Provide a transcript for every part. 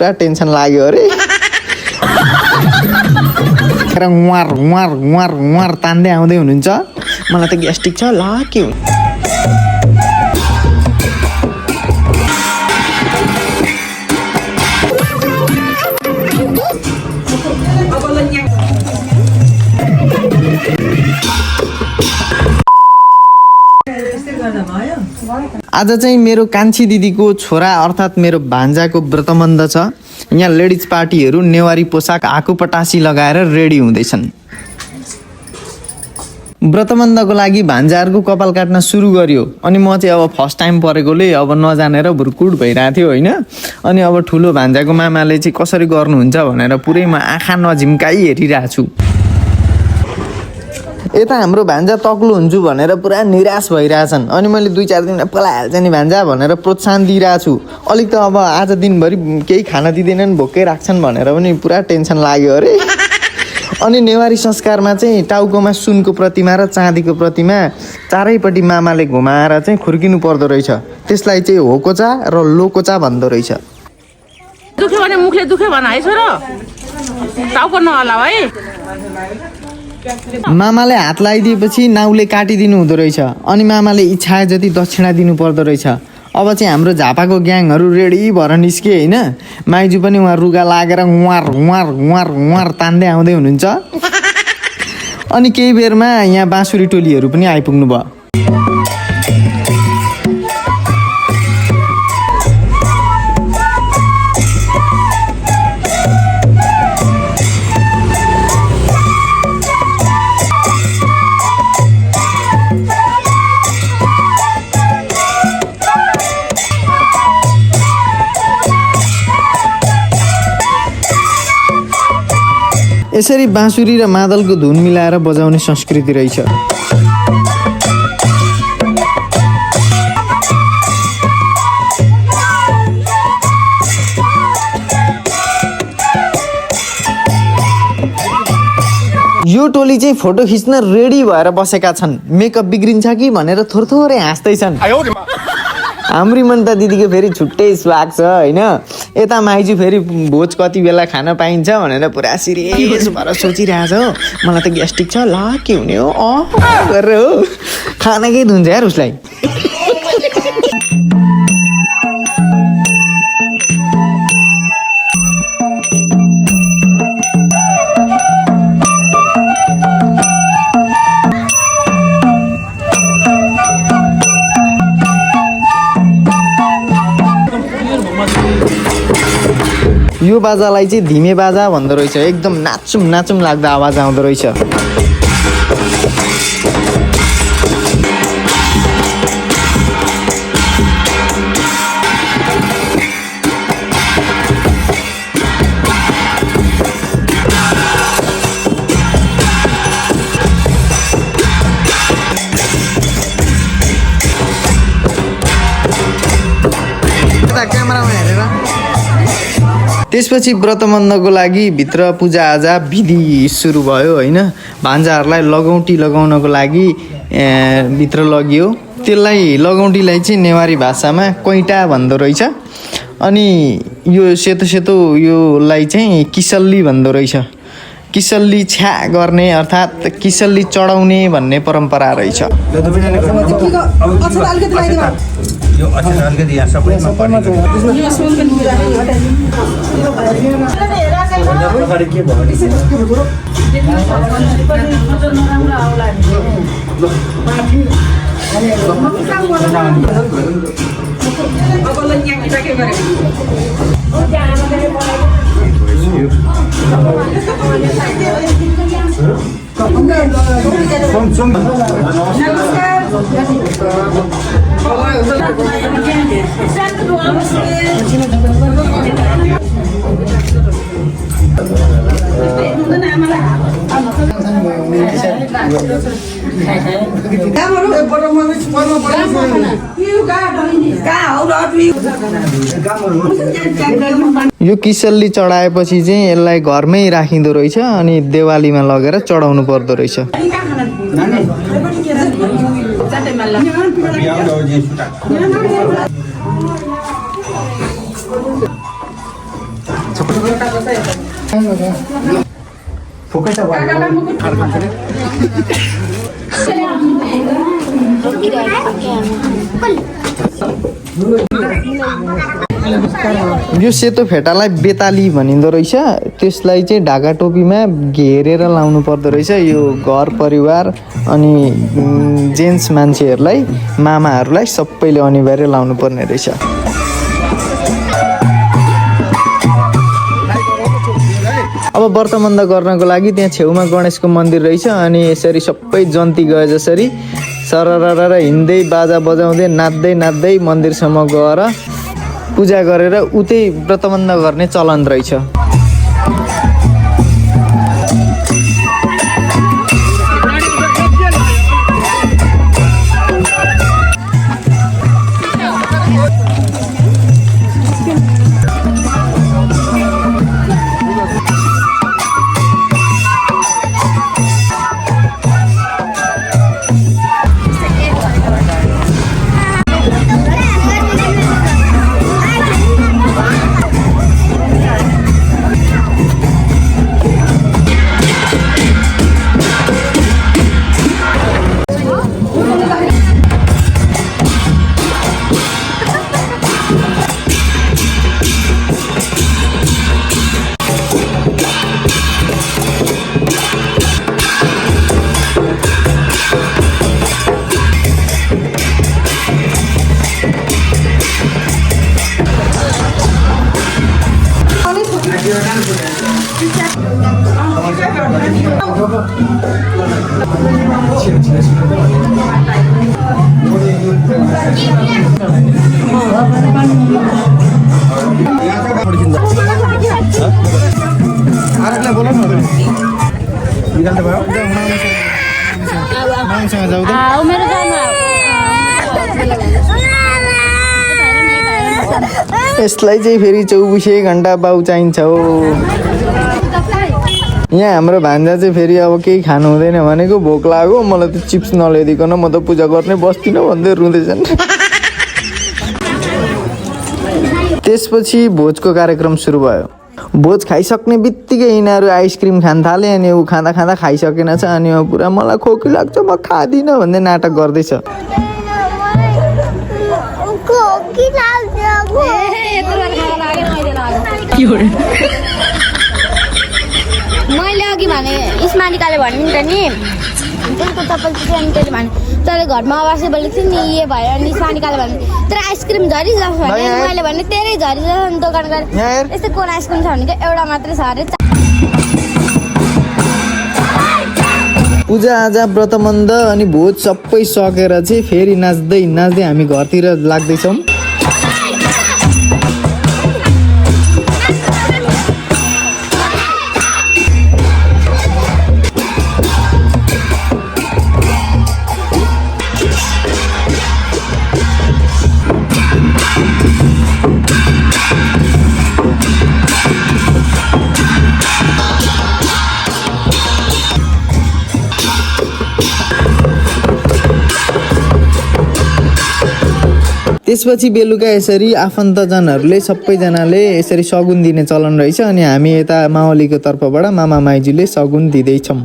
पुरा टेन्सन लाग्यो अरे उहाँ उहाँ उहाँ उहाँ तान्दै आउँदै हुनुहुन्छ मलाई त ग्यास्ट्रिक छ ल के हुन्छ आज चाहिँ मेरो कान्छी दिदीको छोरा अर्थात् मेरो भान्जाको व्रतबन्ध छ। यहाँ लेडिज पार्टीहरू नेवारी पोसाक आकुपटासी लगाएर रेडी हुँदैछन्। व्रतबन्धको लागि भान्जाहरूको कपाल काट्न सुरु गर्यो अनि म चाहिँ अब फर्स्ट टाइम परेकोले अब नजानेर भुरकुट भइरहेको थियो होइन। अनि अब ठुलो भान्जाको मामाले चाहिँ कसरी गर्नुहुन्छ भनेर पुरै म आँखा नझिम्काइ हेरिरहेको छु। यता हाम्रो भान्जा तक्लो हुन्छु भनेर पुरा निराश भइरहेछन् अनि मैले 2-4 दिन पलाइहाल्छ नि भान्जा भनेर प्रोत्साहन दिइरहेको छु। अलिक त अब आज दिनभरि केही खान दिँदैनन् भोकै राख्छन् भनेर पनि पुरा टेन्सन लाग्यो अरे। अनि नेवारी संस्कारमा चाहिँ टाउकोमा सुनको प्रतिमा र चाँदीको प्रतिमा चारैपट्टि मामाले घुमाएर चाहिँ खुर्किनु पर्दो रहेछ। त्यसलाई चाहिँ होकोचा र लोकोचा भन्दो रहेछ। दुख्यो भने मुखले दुख्यो भन है छोरो टाउको नहलाऊ है। मामाले हात लगाइदिएपछि नाउले काटिदिनु हुँदो रहेछ अनि मामाले इच्छा जति दक्षिणा दिनु पर्दो रहेछ। अब चाहिँ हाम्रो झापाको ग्याङहरू रेडी भएर निस्के होइन। माइजू पनि उहाँ रुगा लागेर उहाँ उहाँ उहाँ उहाँ तान्दै आउँदै हुनुहुन्छ। अनि केही बेरमा यहाँ बाँसुरी टोलीहरू पनि आइपुग्नु भयो। यसरी बाँसुरी र मादलको धुन मिलाएर बजाउने संस्कृति रहेछ। यो टोली चाहिँ फोटो खिच्न रेडी भएर बसेका छन्। मेकअप बिग्रिन्छ कि भनेर थोरै हाँस्दैछन्। हाम्री मन्ता दिदीको फेरि छुट्टै स्वाग छ होइन। यता माइजू फेरि भोज कति बेला खान पाइन्छ भनेर पुरा सिरियस भएर सोचिरहेछ हो। मलाई त ग्यास्ट्रिक छ ल के हुने हो गरेर हो खाना केही धुन्छ यार उसलाई। यो बाजालाई चाहिँ धिमे बाजा भन्दो रहेछ। एकदम नाचुम नाचुम लाग्दा आवाज आउँदो रहेछ। त्यसपछि व्रतबन्धको लागि भित्र पूजाआजा विधि सुरु भयो होइन। भान्जाहरूलाई लगौटी लगाउनको लागि भित्र लगियो। त्यसलाई लगौटीलाई चाहिँ नेवारी भाषामा कैटा भन्दो रहेछ। अनि यो सेतो सेतो योलाई चाहिँ किसल्ली भन्दो रहेछ। किसल्ली छ्या गर्ने अर्थात् किसल्ली चढाउने भन्ने परम्परा रहेछ। यो अचार अलिकति यहाँ सबैमा पर्ने के यो किसल्ली चढाएपछि चाहिँ यसलाई घरमै राखिँदो रहेछ अनि देवालीमा लगेर चढाउनु पर्दो रहेछ। यो सेतो फेटालाई बेताली भनिँदो रहेछ। त्यसलाई चाहिँ ढाका टोपीमा घेरेर लाउनु पर्दो रहेछ। यो घर परिवार अनि जेन्ट्स मान्छेहरूलाई मामाहरूलाई सबैले अनिवार्य लाउनु पर्ने रहेछ। अब व्रत बन्द गर्नको लागि त्यहाँ छेउमा गणेशको मन्दिर रहेछ अनि यसरी सबै जन्ती गए जसरी सररर हिँड्दै बाजा बजाउँदै नाच्दै नाच्दै मन्दिरसम्म गएर पूजा गरेर उतै व्रत बन्द गर्ने चलन रहेछ। यसलाई चाहिँ फेरि 24 घण्टा बाउ चाहिन्छ हो। यहाँ हाम्रो भान्जा चाहिँ फेरि अब केही खानु हुँदैन भनेको भोक लाग्यो मलाई त चिप्स नल्याइदिकन म त पूजा गर्ने बस्दिनँ भन्दै रुँदैछन्। त्यसपछि भोजको कार्यक्रम सुरु भयो। भोज खाइसक्ने बित्तिकै यिनीहरू आइसक्रिम खान थाले अनि ऊ खाँदा खाँदा खाइसकेन छ अनि पुरा मलाई खोकी लाग्छ म खाँदिनँ भन्दै नाटक गर्दैछ। मैले अघि भने इस्मानिकाले भन्नु नि त नि त्यसको तपाईँले चाहिँ त्यसले भने तर घरमा आवाज बोलेको थियो नि यो भयो अनि इस्मानिकाले भन्नु तर आइसक्रिम झरिजाओस् भने मैले भने तेरै झरिजाओस् दोकान गएर यस्तै कुन आइसक्रिम छ भने एउटा मात्रै छ अरे। पूजाआजा व्रतबन्ध अनि भोज सबै सकेर चाहिँ फेरि नाच्दै नाच्दै हामी घरतिर लाग्दैछौँ। त्यसपछि बेलुका यसरी आफन्तजनहरूले सबैजनाले यसरी सगुन दिने चलन रहेछ अनि हामी यता मावलीको तर्फबाट मामा माइजूले सगुन दिँदैछौँ।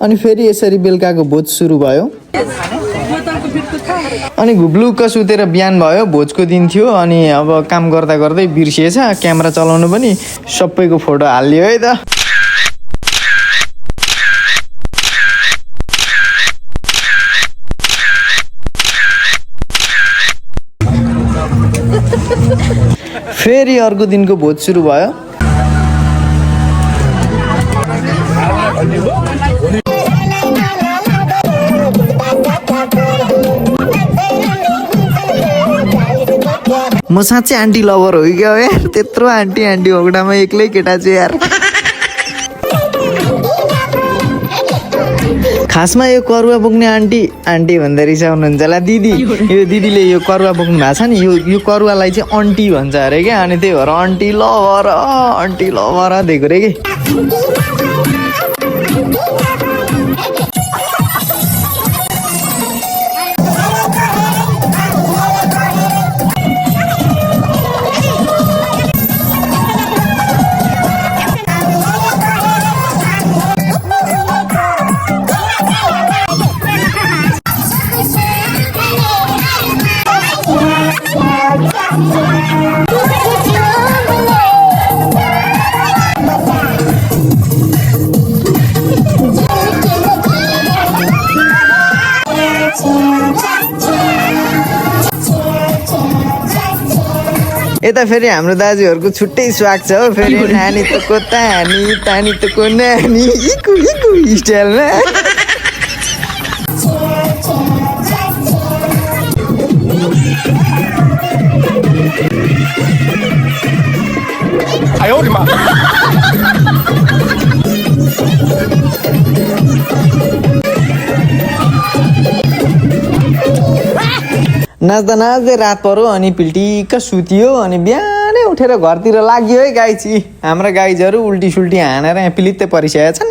अनि फेरि यसरी बेलुकाको भोज सुरु भयो। अनि घुब्लुक्क सुतेर बिहान भयो। भोजको दिन थियो अनि अब काम गर्दा गर्दै बिर्सिएछ क्यामेरा चलाउनु पनि सबैको फोटो हालियो है त। फेरि अर्को दिनको भोज सुरु भयो। म साँच्चै आन्टी लभर हो क्या यार, त्यत्रो आन्टी आन्टी ओगडामा एक्लै केटा चाहिँ यार। खासमा यो करुवा बोक्ने आन्टी भन्दो रहेछ हुनुहुन्छ होला दिदी। यो दिदीले यो करुवा बोक्नु भएको छ नि, यो करुवालाई चाहिँ अन्टी भन्छ अरे क्या। अनि त्यही भएर अन्टी लभर दिएको रे कि। यता फेरि हाम्रो दाजुहरूको छुट्टै स्वाग छ हो। फेरि नानी तको तानी तको नानी इकु स्टाइलमा। नाच्दा नाच्दै रात पर्यो अनि पिल्टिक्क सुतियो। अनि बिहानै उठेर घरतिर लाग्यो है गाइची। हाम्रा गाइजहरू उल्टी सुल्टी हानेर यहाँ पिलित्तै परिसकेका छन्।